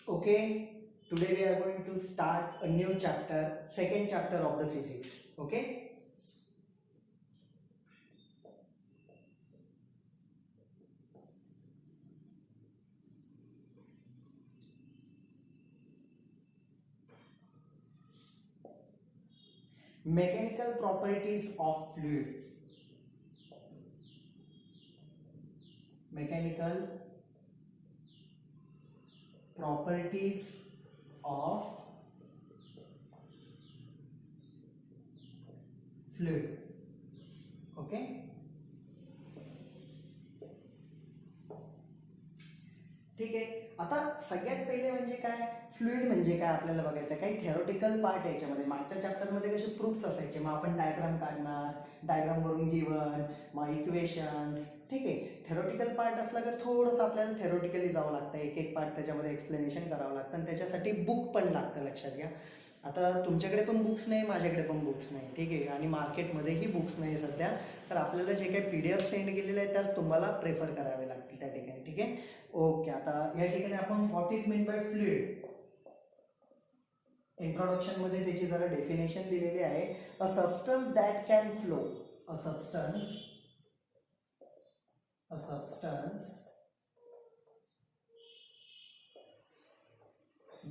Okay, today we are going to start a new chapter, second chapter of the physics. Okay, mechanical properties of fluid. Mechanical properties of fluid. Okay. ठीक आहे. आता सगळ्यात पहिले म्हणजे काय, fluid म्हणजे काय आपल्याला बघायचं. काही थेरोटिकल पार्ट आहे याच्यामध्ये. मागच्या चॅप्टरमध्ये कसे प्रूफ्स असायचे, मग आपण डायग्राम काढणार, डायग्रामवरून गिवन, मग इक्वेशन्स. ठीक आहे. थेरोटिकल पार्ट असला का थोडंसं आपल्याला थेरोटिकली जावं लागतं, एक एक पार्ट त्याच्यामध्ये एक्सप्लेनेशन करावं लागतं आणि त्याच्यासाठी बुक पण लागतं, लक्षात घ्या. आता तुमच्याकडे पण बुक्स नाही, माझ्याकडे पण बुक्स नाही. ठीक आहे. आणि मार्केटमध्येही बुक्स नाही सध्या. तर आपल्याला जे काही PDF सेंड केलेले आहेत त्याच तुम्हाला प्रेफर करावे लागतील त्या ठिकाणी. ठीक आहे. ओके. आता या ठिकाणी आपण what is mean by fluid, introduction मध्ये त्याची जरा डेफिनेशन दिलेली आहे. अ substance that can flow. A substance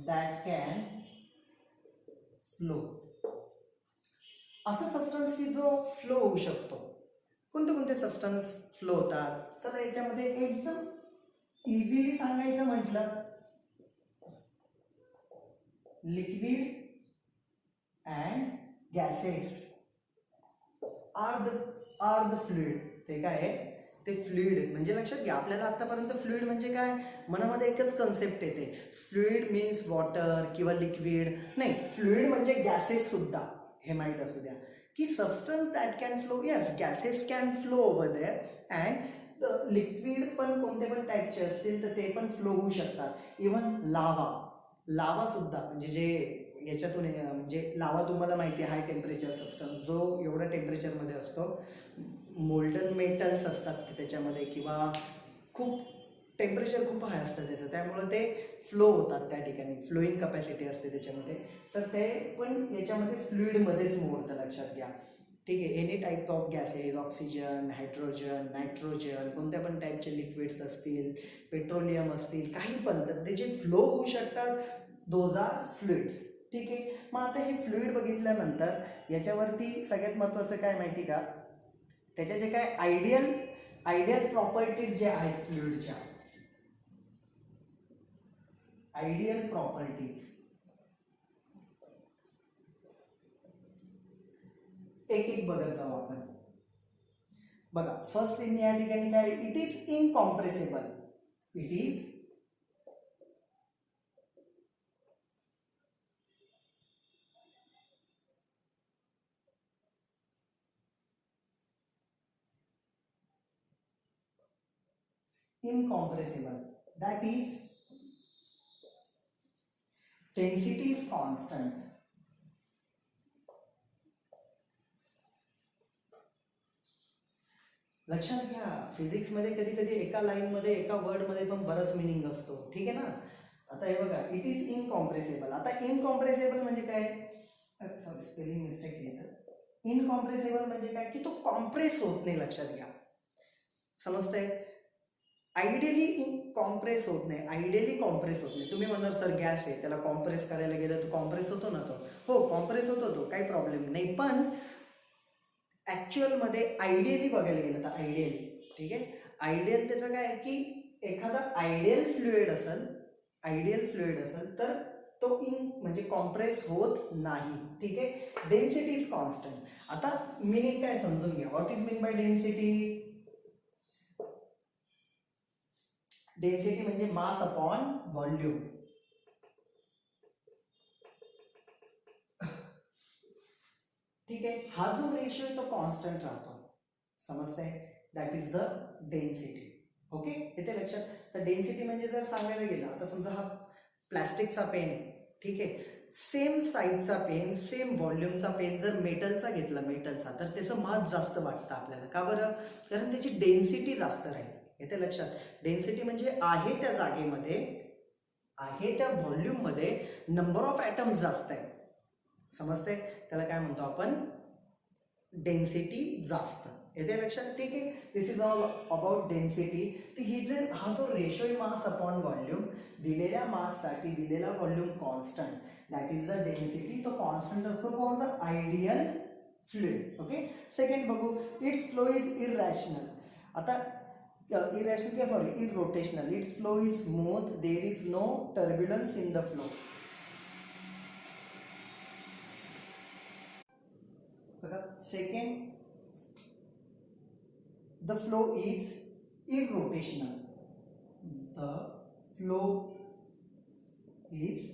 that can flow. असं सबस्टन्स की जो फ्लो होऊ शकतो. कोणते कोणते सबस्टन्स फ्लो होतात, चला याच्यामध्ये एकदम इझिली सांगायचं म्हटलं, liquid and gases are the fluid. ते काय आहे, ते फ्लुइड. म्हणजे लक्षात घ्या, आपल्याला आतापर्यंत फ्लुइड म्हणजे काय, मनामध्ये एकच कन्सेप्ट येते, फ्लुइड मीन्स वॉटर किंवा लिक्विड. नाही, फ्लुइड म्हणजे गॅसेस सुद्धा. हे माहीत असू द्या की substance that can flow. Yes, gases can flow over there and liquid पण कोणते पण टाईपचे असतील तर ते पण फ्लो होऊ शकतात. इवन लावा सुद्धा, म्हणजे जे याच्यातून म्हणजे लावा तुम्हाला माहिती आहे, हाय टेम्परेचर सबस्टन्स जो एवढ्या टेम्परेचरमध्ये असतो. मोल्डन मेटल्स असतात त्याच्यामध्ये, किंवा खूप टेम्परेचर खूप हाय असतं त्याचं, त्यामुळं ते फ्लो होतात त्या ठिकाणी, फ्लोईंग कपॅसिटी असते त्याच्यामध्ये. तर ते पण याच्यामध्ये फ्लुइडमध्येच मोडतं, लक्षात घ्या. ठीक आहे. Any type of gases, oxygen, hydrogen, nitrogen, कोणत्या पण टाईपचे लिक्विड्स असतील, पेट्रोलियम असतील, काही पण, तर ते जे फ्लो होऊ शकतात, दोज आर फ्लुइड्स. ठीक आहे. मग आता हे फ्लुइड बघितल्यानंतर याच्यावरती सगळ्यात महत्त्वाचं काय माहिती का, त्याच्या जे काय आयडियल प्रॉपर्टीज जे आहेत फ्लुइडच्या, आयडियल प्रॉपर्टीज एक एक बघत जाऊ आपण. बघा, फर्स्ट थिंग या ठिकाणी काय, it is incompressible. It is incompressible. That is, density is constant. लक्षात घ्या, फिजिक्स मध्ये कधी कधी एका लाईन मध्ये, एका वर्ड मध्ये पण बरंच मिनिंग असतो. ठीक आहे ना. आता हे बघा, इट इज इनकॉम्प्रेसिबल. आता इनकॉम्प्रेसिबल म्हणजे काय, सॉरी स्पेलिंग मिस्टेक लिहिलं. इनकॉम्प्रेसिबल म्हणजे काय की तो कॉम्प्रेस होत नाही, लक्षात घ्या. समजतंय. आयडियली कॉम्प्रेस होत नाही, आयडियली कॉम्प्रेस होत नाही. तुम्ही म्हणणार सर गॅस आहे, त्याला कॉम्प्रेस करायला गेलं तर कॉम्प्रेस होतो ना तो. हो, कॉम्प्रेस होतो तो, काही प्रॉब्लेम नाही. पण ॲक्च्युअलमध्ये आयडियली बघायला गेलं तर आयडियली, ठीक आहे, आयडियल त्याचं काय की एखादा आयडियल फ्लुइड असेल तर तो म्हणजे कॉम्प्रेस होत नाही. ठीक आहे. Density is constant. आता मिनिंग काय समजून घ्या. What is mean by density. Density म्हणजे मास अपॉन व्हॉल्यूम. ठीक आहे. हा जो रेशो आहे तो कॉन्स्टंट राहतो, समजतंय. That is the density. Okay, येते लक्षात. तर डेन्सिटी म्हणजे जर सांगायला गेलं, आता समजा हा प्लॅस्टिकचा पेन आहे, ठीक आहे, सेम साईजचा पेन, सेम व्हॉल्यूमचा पेन जर मेटलचा घेतला, तर त्याचं मास जास्त वाटतं आपल्याला. का बरं, कारण त्याची डेन्सिटी जास्त राहील. येते लक्षात. डेन्सिटी म्हणजे आहे त्या जागेमध्ये आहे त्या व्हॉल्यूम मध्ये नंबर ऑफ ॲटम्स जास्त आहे. समजते? त्याला काय म्हणतो आपण? डेन्सिटी जास्त. येते लक्षात? ठीक आहे. दिस इज ऑल अबाउट डेन्सिटी. तर ही जे हा जो रेशो आहे मास अपॉन व्हॉल्यूम, दिलेल्या माससाठी दिलेला volume constant that is the density. तो कॉन्स्टंट असतो for the ideal fluid. Okay. Second बघू, इट्स फ्लो इज इररॅशनल. आता इररॅशनल किंवा sorry irrotational. It's flow is smooth, there is no turbulence in the flow. Second, the flow is irrotational. The flow is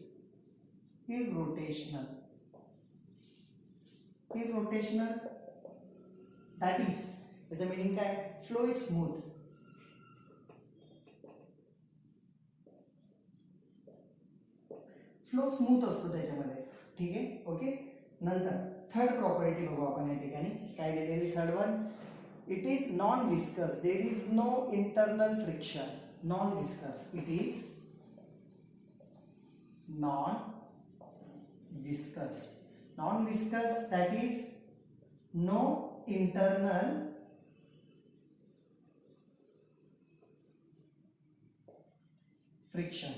irrotational. Irrotational, that is, याचा meaning काय? Flow is smooth. Flow smooth असतो त्याच्यामध्ये. ठीक आहे. Okay. नंतर third property बघू आपण या ठिकाणी. काय दिलेली third one? It is non viscous, there is no internal friction. Non viscous, it is non viscous. Non viscous, that is no internal friction.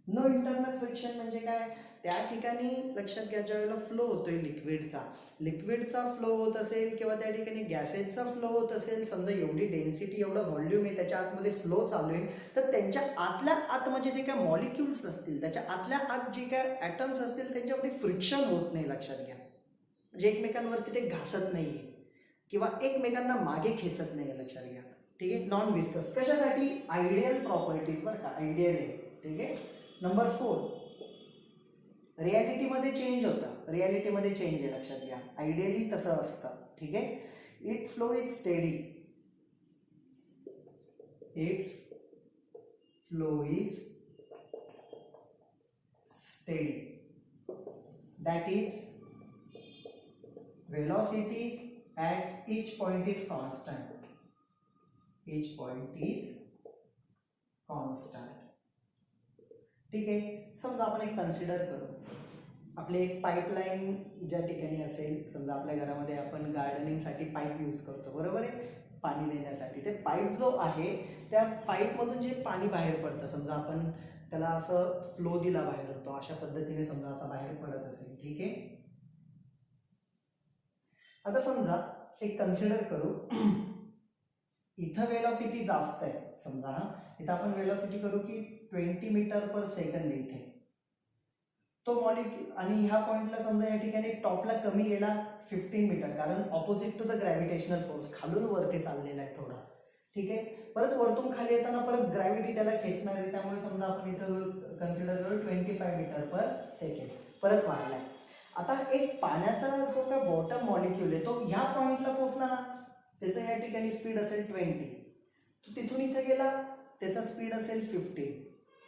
No internal friction म्हणजे काय? त्या ठिकाणी लक्षात घ्या, ज्या वेळेला फ्लो होतोय लिक्विडचा फ्लो होत असेल किंवा त्या ठिकाणी गॅसेसचा फ्लो होत असेल, समजा एवढी डेन्सिटी एवढं व्हॉल्यूम आहे, त्याच्या आतमध्ये फ्लो चालू आहे, तर त्यांच्या आतल्या आत म्हणजे जे काय मॉलिक्युल्स असतील, त्याच्या आतल्या आत जे काय ॲटम्स असतील त्यांच्यामध्ये फ्रिक्शन होत नाही. लक्षात घ्या, म्हणजे एकमेकांवरती ते घासत नाहीये किंवा एकमेकांना मागे खेचत नाही. लक्षात घ्या. ठीक आहे. नॉन विस्कस कशासाठी? आयडियल प्रॉपर्टीज वर का? आयडियल आहे. ठीक आहे. नंबर 4, रियालिटीमध्ये चेंज होतं. रियालिटीमध्ये चेंज आहे. लक्षात घ्या. आयडियली तसं असतं. ठीक आहे. It flow is steady. It's flow is steady. That is velocity at each point is constant. Each point is constant. ठीक आहे. समजा आपण एक कन्सिडर करू, आपले एक पाईपलाईन ज्या ठिकाणी असेल, समजा आपल्या घरामध्ये आपण गार्डनिंगसाठी पाईप यूज करतो, बरोबर आहे, पाणी देण्यासाठी. ते पाईप जो आहे त्या पाईपमधून जे पाणी बाहेर पडतं, समजा आपण त्याला असं फ्लो दिला बाहेर होतो, अशा पद्धतीने समजा असं बाहेर पडत असेल. ठीक आहे. आता समजा एक कन्सिडर करू, इथं वेलॉसिटी जास्त आहे. समजा इथं आपण वेलॉसिटी करू की 20 मीटर पर सेकंद इथे तो मॉलिक्यूल, आणि ह्या पॉइंटला समजा या ठिकाणी टॉपला कमी गेला 15 मीटर, कारण opposite to the gravitational force खालून वरती चाललेला आहे थोडा. ठीक आहे. परत वरतून खाली येताना परत ग्रॅव्हिटी त्याला खेचणार आहे, त्यामुळे समजा आपण इथं कन्सिडर करू 25 मीटर पर सेकंड, परत वाढलाय. आता एक पाण्याचा जो काय वॉटर मॉलिक्यूल आहे तो ह्या पॉइंटला पोहोचला ना, त्याचं ह्या ठिकाणी स्पीड असेल 20, तो तिथून इथं गेला त्याचा स्पीड असेल 15,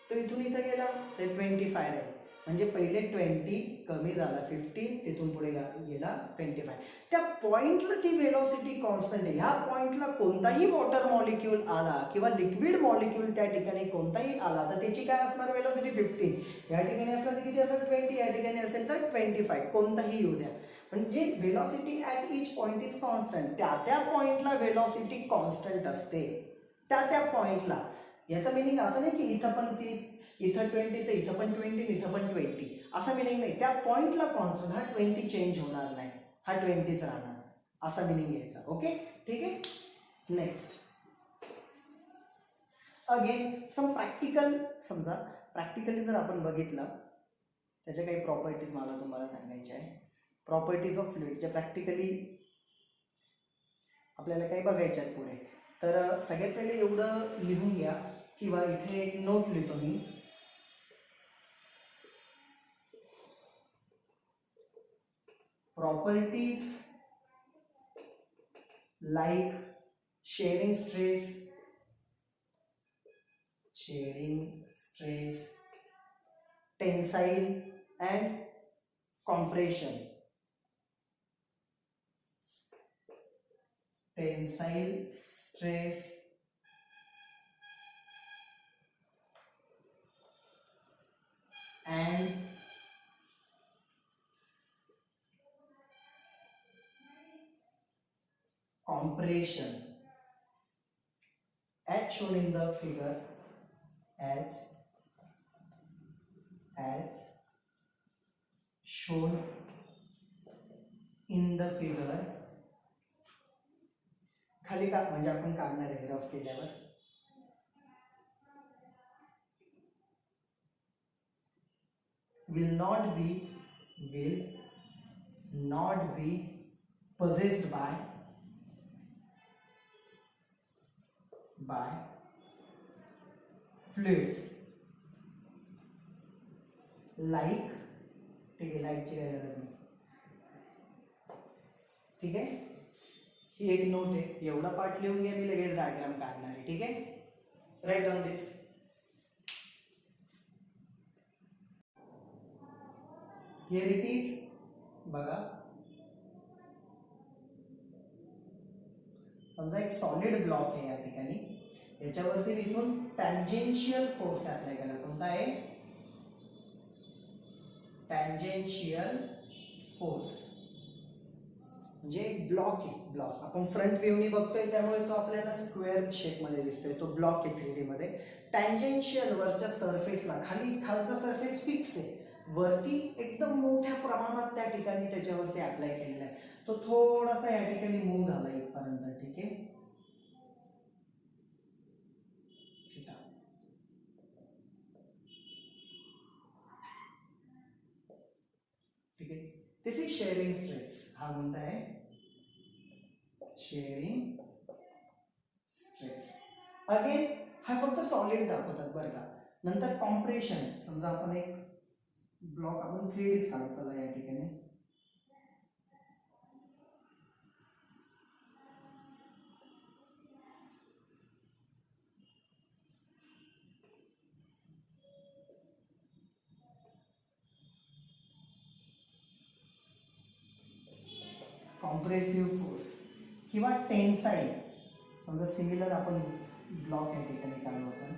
तो इथून इथं गेला ते 25 आहे. म्हणजे पहिले 20 कमी झाला 15, तिथून पुढे गेला 25. त्या पॉइंटला ती वेलॉसिटी कॉन्स्टंट आहे. ह्या पॉइंटला कोणताही वॉटर मॉलिक्यूल आला किंवा लिक्विड मॉलिक्यूल त्या ठिकाणी कोणताही आला तर त्याची काय असणार वेलॉसिटी? 15. या ठिकाणी असलं तर किती असेल? 20. या ठिकाणी असेल तर 25. कोणताही येऊ द्या, म्हणजे velocity at each point is constant. त्या पॉइंटला वेलॉसिटी कॉन्स्टंट असते, त्या पॉइंटला. याचा मिनिंग असं नाही की इथं पण 30, इथं 20 तर इथं पण 20, इथं पण 20, असा मिनिंग नाही. त्या पॉइंटला कॉन्स्टंट, हा 20 चेंज होणार नाही, हा 20च राहणार, असा मिनिंग घ्यायचा. ओके. ठीक आहे. Next again some practical. समजा प्रॅक्टिकली जर आपण बघितलं, त्याच्या काही प्रॉपर्टीज मला तुम्हाला सांगायच्या आहे. प्रॉपर्टीज ऑफ फ्लुइड जे प्रॅक्टिकली आपल्याला काही बघायच्या आहेत पुढे. तर सगळ्यात पहिले एवढं लिहून घ्या किंवा इथे एक नोट लिहितो मी. Properties like sharing stress, tensile and compression. Tensile stress, and compression as shown in the figure, as shown in the figure. खाली का म्हणजे आपण काढणार आहे रफ केल्यावर. will not be possessed by fluids like, ठीक आहे, लाईकची काय गरज नाही. ठीक आहे, ही एक नोट आहे. एवढा पार्ट लिहून घ्या, मी लगेच डायग्राम काढणार आहे. ठीक आहे, right down this. Here it is. बघा, समजा एक सॉलिड ब्लॉक आहे या ठिकाणी. याच्यावरती इथून टॅन्जेन्शियल फोर्स अप्लाय केला. कोणता आहे? Tangential force. म्हणजे एक ब्लॉक आहे. ब्लॉक आपण फ्रंट व्ह्यूनी बघतोय त्यामुळे तो आपल्याला स्क्वेअर शेप मध्ये दिसतोय. तो ब्लॉक आहे 3D मध्ये. टॅन्जेन्शियल वरच्या सरफेसला, खालचा सरफेस फिक्स आहे, वरती एकदम मोठ्या प्रमाणात त्या ठिकाणी त्याच्यावरती अप्लाय केलेला आहे. तो थोडासा या ठिकाणी मूव्ह झाला इथपर्यंत. ठीक आहे, ठीक आहे. दिस इज शेअरिंग स्ट्रेस. हा कोणता आहे? Shearing stress. अगेन हा फक्त सॉलिड दाखवतात बरं का. नंतर कॉम्प्रेशन. समजा आपण एक ब्लॉक आपण 3Dच काढतो या ठिकाणी. कॉम्प्रेसिव्ह फोर्स किंवा टेन्साईल. समजा सिमिलर आपण ब्लॉक या ठिकाणी काढू आपण.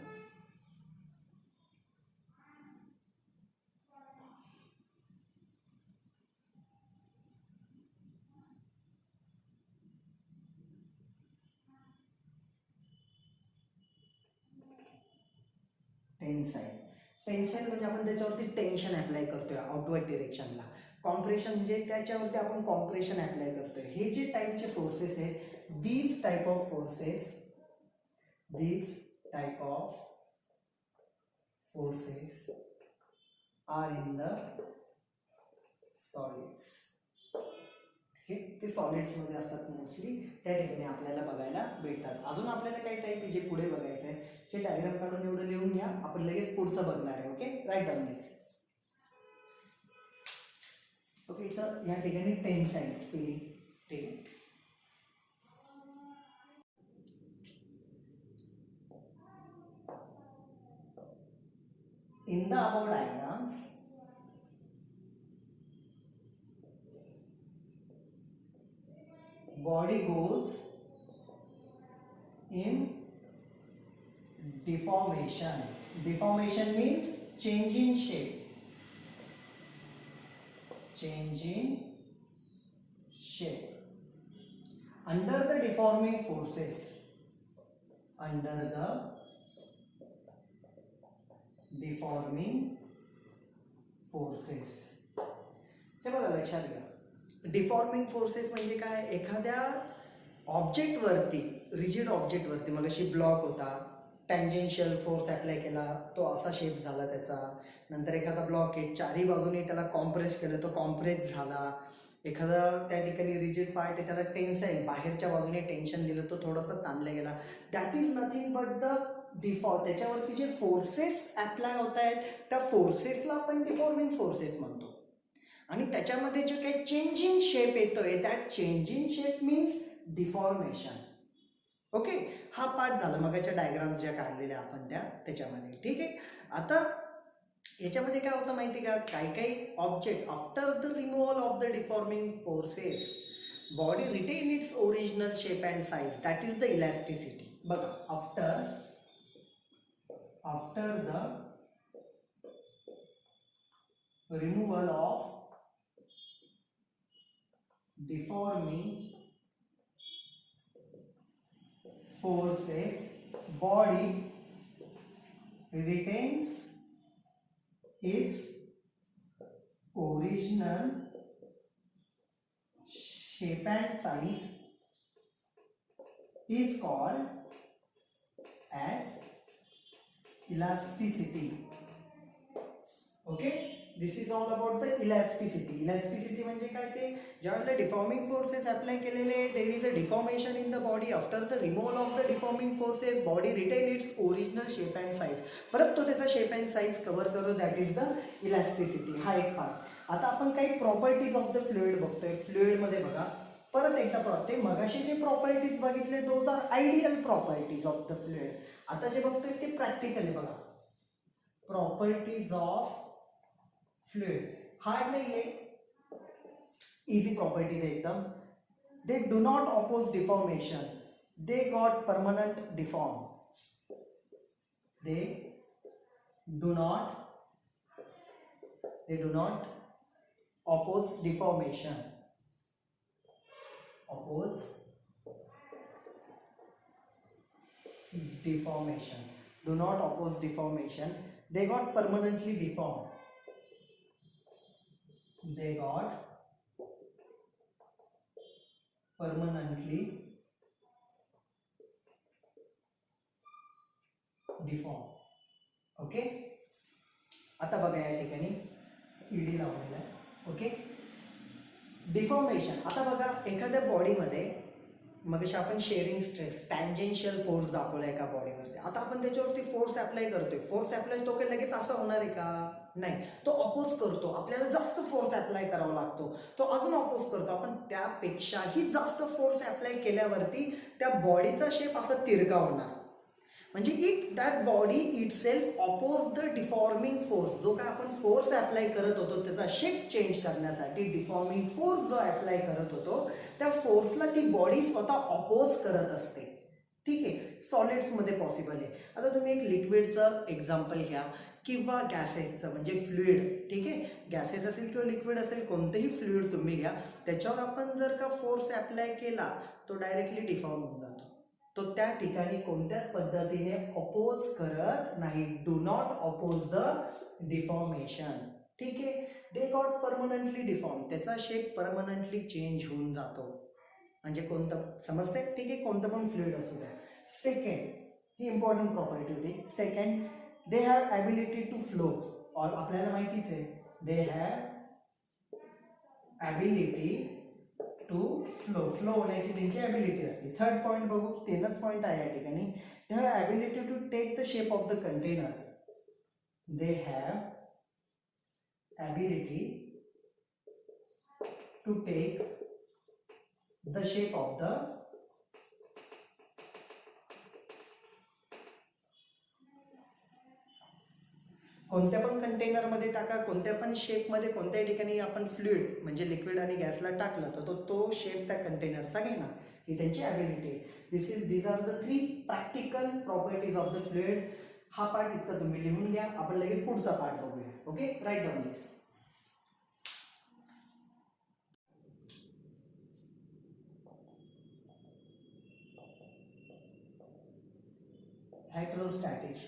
टेन्साईल म्हणजे आपण त्याच्यावरती टेन्शन अप्लाय करतोय आउटवर्ड डिरेक्शनला. कॉम्प्रेशन म्हणजे त्याच्यावरती आपण कॉम्प्रेशन अप्लाय करतोय. हे जे टाईपचे फोर्सेस आहेत, these type of forces are in the solids. ते सॉलिड्स मध्ये असतात मोस्टली. त्या ठिकाणी आपल्याला बघायला भेटतात. अजून आपल्याला काही टाईप जे पुढे बघायचं आहे, हे डायग्राम काढून एवढं लिहून घ्या. आपण लगेच पुढचं बघणार आहे. ओके, राईट डाऊन दिस. ओके, इथं या ठिकाणी टेन्साईल स्पेलिंग. ठीक आहे, in the above diagrams, body goes in deformation. Deformation means change in shape. Under the deforming forces. हे बघा, लक्षात घ्या. डिफॉर्मिंग फोर्सेस म्हणजे काय? एखाद्या ऑब्जेक्टवरती, रिजिड ऑब्जेक्टवरती, मग अशी ब्लॉक होता, टॅन्जेन्शियल फोर्स अप्लाय केला, तो असा शेप झाला त्याचा. नंतर एखादा ब्लॉक आहे, चारही बाजूने त्याला कॉम्प्रेस केलं, तो कॉम्प्रेस झाला. एखादा त्या ठिकाणी रिजिड पार्ट आहे, त्याला टेन्साईल, बाहेरच्या बाजूने टेन्शन दिलं, तो थोडासा ताणला गेला. That is nothing but the त्याच्यावरती जे फोर्सेस अप्लाय होत आहेत, त्या फोर्सेसला आपण डिफॉर्मिंग फोर्सेस म्हणतो. आणि त्याच्यामध्ये जे काही चेंज इन शेप येतोय, that change in shape means deformation. Okay, हा पार्ट झाला मगाच्या डायग्राम्स ज्या काढलेल्या आपण त्याच्यामध्ये. ठीक आहे, आता याच्यामध्ये काय होतं माहिती का? काही object after the removal of the deforming forces, body retain its original shape and size. That is the elasticity. बघा, after the removal of deforming forces, body retains its original shape and size is called as elasticity. Okay, this is all about the elasticity. Elasticity म्हणजे काय ते ज्यावेळेला deforming forces apply केलेले there is a deformation in the body after the removal of the deforming forces body retain its original shape and size. परत तो त्याचा shape and size cover करतो, that is the elasticity. हा एक part. आता आपण काही प्रॉपर्टीज ऑफ द फ्लुइड बघतोय. फ्लुइडमध्ये बघा परत एकदा ते मगाशी जे प्रॉपर्टीज बघितले those are ideal properties of the fluid. आता जे बघतोय ते प्रॅक्टिकली बघा. प्रॉपर्टीज ऑफ फ्लुइड हार्ड नाही आहे, इझी प्रॉपर्टीज एकदम. They do not oppose deformation, they got permanent deform. They do not oppose deformation. Oppose deformation. Do not oppose deformation. They got permanently deformed. They got permanently deformed. Okay, आता बघा या ठिकाणी ED लावलेला आहे. Okay, deformation. आता बघा एखाद्या बॉडीमध्ये मगाशी आपण शेअरिंग स्ट्रेस टँजेन्शियल फोर्स दाखवला एका बॉडीवरती. आता आपण त्याच्यावरती फोर्स अप्लाय करतोय. फोर्स अप्लाय तो काही लगेच असं होणार आहे का? नाही, तो अपोज करतो. आपल्याला जास्त फोर्स अप्लाय करावा लागतो, तो अजून अपोज करतो. आपण त्यापेक्षाही जास्त फोर्स अप्लाय केल्यावरती त्या बॉडीचा शेप असा तिरका होणार. म्हणजे it that body it self oppose the deforming force. जो काय आपण फोर्स अप्लाय करत होतो त्याचा शेप चेंज करण्यासाठी डिफॉर्मिंग फोर्स जो अप्लाय करत होतो त्या फोर्सला ती बॉडी स्वतः ऑपोज करत असते. ठीक आहे, सॉलिड्समध्ये पॉसिबल आहे. आता तुम्ही एक लिक्विडचं एक्झाम्पल घ्या किंवा गॅसेसचं म्हणजे फ्लुइड. ठीक आहे, गॅसेस असेल किंवा लिक्विड असेल कोणतेही फ्लुइड तुम्ही घ्या, त्याच्यावर आपण जर का फोर्स अप्लाय केला तो डायरेक्टली डिफॉर्म होऊन जातो. तो त्या ठिकाणी कोणत्याच पद्धतीने अपोज करत नाही. Do not oppose the deformation. ठीक आहे, दे गॉट परमनंटली डिफॉर्म. त्याचा शेप परमनंटली चेंज होऊन जातो. म्हणजे कोणतं समजते? ठीक आहे, कोणतं पण फ्लुइड असू द्या. सेकंड, ही इम्पॉर्टंट प्रॉपर्टी होती. Second, they have ability to flow. All आपल्याला माहितीच आहे, they have ability to flow. Flow होण्याची त्यांची ॲबिलिटी असते. थर्ड पॉईंट बघू, 3च पॉईंट आहे या ठिकाणी. They have ability to take the shape of the container. They have ability to take the shape of the कोणत्या पण कंटेनरमध्ये टाका, कोणत्या पण शेपमध्ये कोणत्याही ठिकाणी आपण फ्लुइड म्हणजे लिक्विड आणि गॅसला टाकलं तर तो शेप त्या कंटेनरचा घेणार. ही त्यांची ability. These are the 3 practical properties of the fluid. हा पार्ट इतका तुम्ही लिहून घ्या. आपण लगेच पुढचा पार्ट बघूया. Okay, right down this. Hydrostatics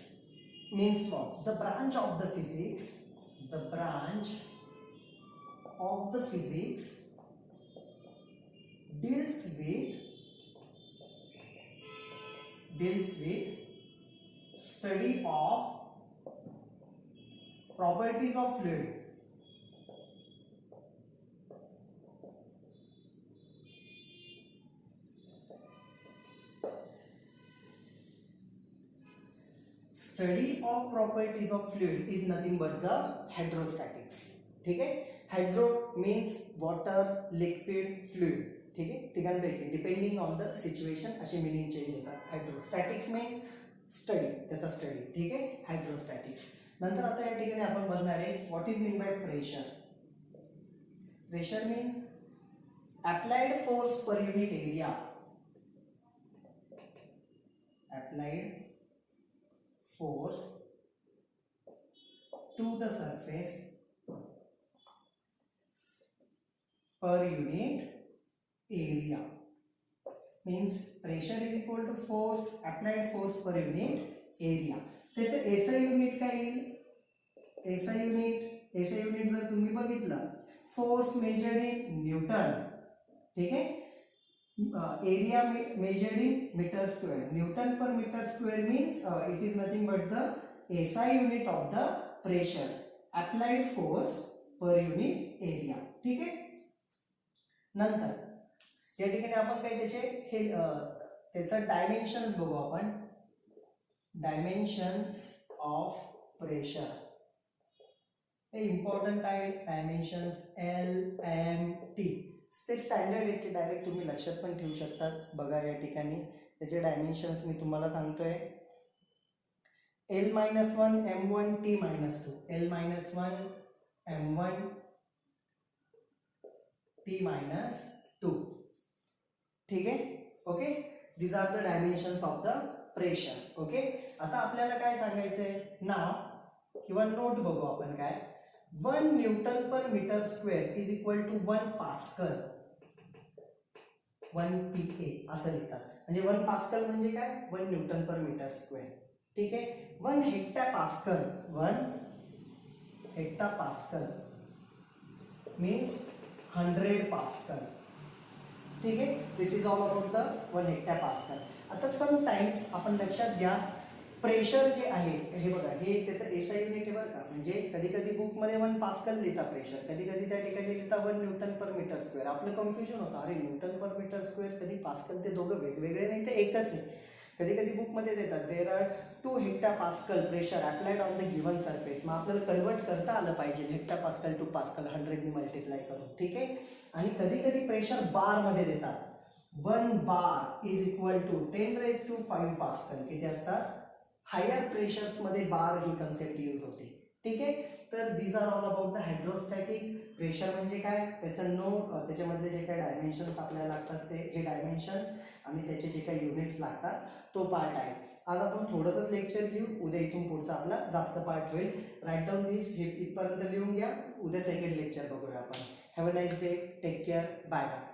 means what? The branch of the physics deals with study of properties of fluid. Study of properties of fluid is nothing but the hydrostatics. ठीक आहे, hydro means water, liquid, fluid. ठीक आहे, तिघांपैकी depending on the situation असे meaning change होतात. Hydrostatics मीन study, त्याचा study. ठीक आहे, hydrostatics. नंतर आता या ठिकाणी आपण बघणार आहे what is mean by pressure. Pressure means applied force per unit area. Applied force to the surface per unit area. Means pressure is equal to force, applied force per unit area. त्याचं SI unit काय येईल? SI unit जर तुम्ही बघितलं, force measured in newton, ठीक आहे, area measured in metre square. Newton per metre square means it is nothing but the SI unit of the pressure, applied force per unit area. ठीक आहे. नंतर या ठिकाणी आपण काही त्याचं डायमेन्शन्स बघू आपण. डायमेन्शन्स ऑफ प्रेशर हे इम्पॉर्टंट आहे. डायमेन्शन्स LMT ते स्टँडर्ड आहे, ते डायरेक्ट तुम्ही लक्षात पण ठेवू शकतात. बघा या ठिकाणी त्याचे डायमेन्शन्स मी तुम्हाला सांगतोय. L-1 M1 T-2, L-1 M1 T-2. ठीक आहे. Okay, these are the dimensions of the pressure. Okay, आता आपल्याला काय सांगायचंय नाव किंवा नोट बघू आपण. काय 1 newton per metre square is equal to 1 pascal, 1 PA असं लिहितात. म्हणजे 1 पास्कल म्हणजे काय? 1 न्यूटन पर मीटर स्क्वेअर. ठीक आहे. 1 हेक्टापास्कल, 1 हेक्टापास्कल मीन्स 100 पास्कल. ठीक आहे. दिस इज ऑल अबाउट द 1 हेक्टापास्कल. आता समटाइम्स आपण लक्षात घ्या, प्रेशर जे आहे हे बघा, हे त्याचं SI युनिट आहे बरं का. म्हणजे कधी कधी बुकमध्ये 1 पास्कल लिहिता प्रेशर, कधी कधी त्या ठिकाणी लिहिता 1 न्यूटन पर मीटर स्क्वेअर. आपलं कन्फ्युजन होतं, अरे न्यूटन पर मीटर स्क्वेअर कधी पास्कल, ते दोघं वेगवेगळे नाही, ते एकच आहे. कधी कधी बुकमध्ये देतात there are 2 hectopascal pressure applied on the given surface. मग आपल्याला कन्वर्ट करता आलं पाहिजे हेक्टापास्कल टू पास्कल 100 ने मल्टिप्लाय करून. ठीक आहे. आणि कधी कधी प्रेशर बारमध्ये देतात. 1 bar is equal to 10⁵ pascal. किती असतात? हायर प्रेशर्समध्ये बार ही कन्सेप्ट यूज होते. ठीक आहे. तर these are all about the hydrostatic. Pressure म्हणजे काय, त्याचं त्याच्यामधले जे काही डायमेन्शन्स आपल्याला लागतात ते हे डायमेन्शन्स आणि त्याचे जे काही युनिट्स लागतात तो पार्ट आहे. आज आपण थोडंसंच लेक्चर घेऊ, उद्या इथून पुढचा आपला जास्त पार्ट होईल. राईट डाऊन दिस, हे इथपर्यंत लिहून घ्या. उद्या सेकंड लेक्चर बघूया आपण. Have a nice day, take care, bye bye.